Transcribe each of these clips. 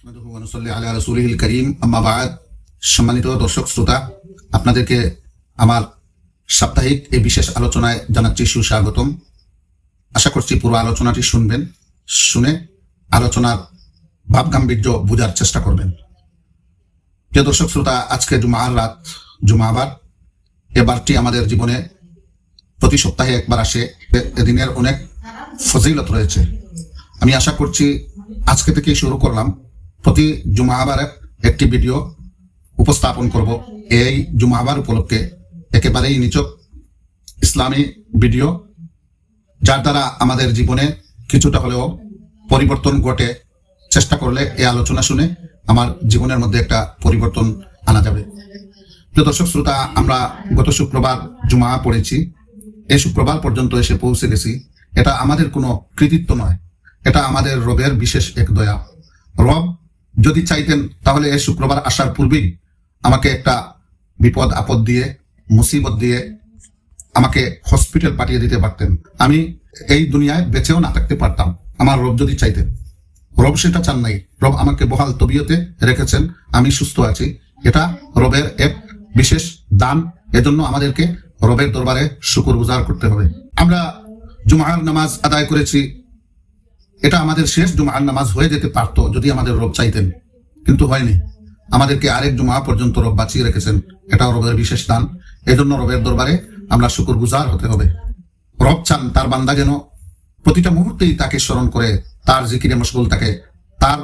নাহমাদুহু ওয়া নুসাল্লি আলা রাসূলিহিল কারীম, আম্মা বা'দ। সম্মানিত দর্শক শ্রোতা, আপনাদেরকে আমার সাপ্তাহিক এই বিশেষ আলোচনায় জানাচ্ছি সুস্বাগতম। আশা করছি পুরো আলোচনাটি শুনবেন, শুনে আলোচনার ভাব গাম্ভীর্য বোঝার চেষ্টা করবেন। প্রিয় দর্শক শ্রোতা, আজকে জুমার রাত, জুমাবার। এবারটি আমাদের জীবনে প্রতি সপ্তাহে একবার আসে। এদিনের অনেক ফজিলত রয়েছে। আমি আশা করছি আজকে থেকেই শুরু করলাম, প্রতি জুমাবার একটি ভিডিও উপস্থাপন করব। এই জুমাবার উপলক্ষে একেবারেই নিছক ইসলামী ভিডিও, যার দ্বারা আমাদের জীবনে কিছুটা হলেও পরিবর্তন ঘটে। চেষ্টা করলে এই আলোচনা শুনে আমার জীবনের মধ্যে একটা পরিবর্তন আনা যাবে। প্রিয় দর্শক শ্রোতা, আমরা গত শুক্রবার জুমা পড়েছি। এই শুক্রবার পর্যন্ত এসে পৌঁছে গেছি। এটা আমাদের কোনো কৃতিত্ব নয়, এটা আমাদের রবের বিশেষ এক দয়া। রব যদি চাইতেন তাহলে এই শুক্রবার আসার পূর্বেই আমাকে একটা বিপদ আপদ দিয়ে, মুসিবত দিয়ে আমাকে হসপিটাল পাঠিয়ে দিতে পারতেন। আমি এই দুনিয়ায় বেঁচেও না থাকতে পারতাম, আমার রব যদি চাইতেন। রব সেটা চান নাই। রব আমাকে বহাল তবিয়তে রেখেছেন, আমি সুস্থ আছি। এটা রবের এক বিশেষ দান। এজন্য আমাদেরকে রবের দরবারে শুকরগুজার করতে হবে। আমরা জুমার নামাজ আদায় করেছি। এটা আমাদের শেষ জুমার নামাজ হয়ে যেতে পারতো যদি আমাদের রব চাইতেন, কিন্তু হয়নি। আমাদেরকে আরেক জুমা পর্যন্ত রব বাঁচিয়ে রেখেছেন। এটাও রবের বিশেষ দান। এজন্য রবের দরবারে আমরা শুকরগুজার হতে হবে। রব চান তার বান্দা যেন প্রতিটা মুহূর্তেই তাকে স্মরণ করে, তার জিকিরে মশগুল থাকে, তার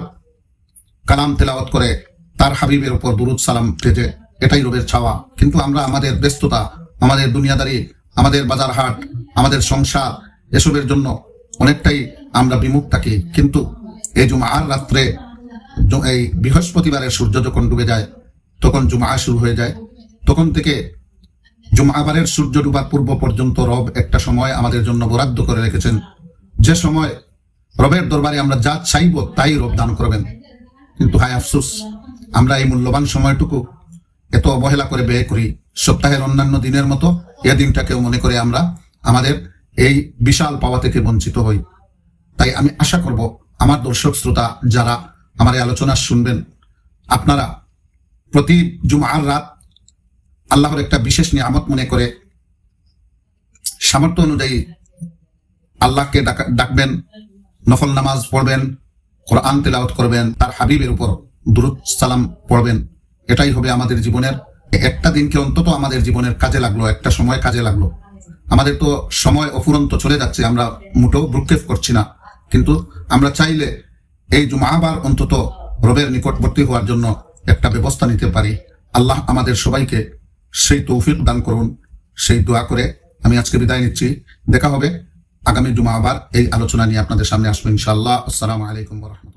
কালাম তেলাওয়াত করে, তার হাবিবের উপর দুরুদ সালাম ভেজে। এটাই রবের চাওয়া। কিন্তু আমরা আমাদের ব্যস্ততা, আমাদের দুনিয়াদারি, আমাদের বাজার হাট, আমাদের সংসার, এসবের জন্য অনেকটাই আমরা বিমুখ থাকি। কিন্তু এই জুমার রাত্রে, এই বৃহস্পতিবারের সূর্য যখন ডুবে যায়, তখন জুমা শুরু হয়ে যায়। তখন থেকে জুমাবারের সূর্য ডুবার পূর্ব পর্যন্ত রব একটা সময় আমাদের জন্য বরাদ্দ করে রেখেছেন, যে সময় রবের দরবারে আমরা যা চাইব তাই রব দান করবেন। কিন্তু হায় আফসোস, আমরা এই মূল্যবান সময়টুকু এত অবহেলা করে ব্যয় করি। সপ্তাহের অন্যান্য দিনের মতো এ দিনটাকেও মনে করে আমরা আমাদের এই বিশাল পাওয়া থেকে বঞ্চিত হই। তাই আমি আশা করব আমার দর্শক শ্রোতা যারা আমার এই আলোচনা শুনবেন, আপনারা প্রতি জুমার রাত আল্লাহর একটা বিশেষ নিয়ামত মনে করে সামর্থ্য অনুযায়ী আল্লাহকে ডাকবেন, নফল নামাজ পড়বেন, কোরআন তেলাওয়াত করবেন, তার হাবিবের উপর দুরূদ সালাম পড়বেন। এটাই হবে আমাদের জীবনের একটা দিনকে অন্তত আমাদের জীবনের কাজে লাগলো, একটা সময় কাজে লাগলো। আমাদের তো সময় অফুরন্ত চলে যাচ্ছে, আমরা মোটেও ভ্রুক্ষেপ করছি না। কিন্তু আমরা চাইলে এই জুমাবার অন্তত রবের নিকটবর্তী হওয়ার জন্য একটা ব্যবস্থা নিতে পারি। আল্লাহ আমাদের সবাইকে সেই তৌফিক দান করুন। সেই দোয়া করে আমি আজকে বিদায় নিচ্ছি। দেখা হবে আগামী জুমাবার। এই আলোচনা নিয়ে আপনাদের সামনে আসবো ইনশাআল্লাহ। আসসালামু আলাইকুম ওয়া রাহমাতুল্লাহ।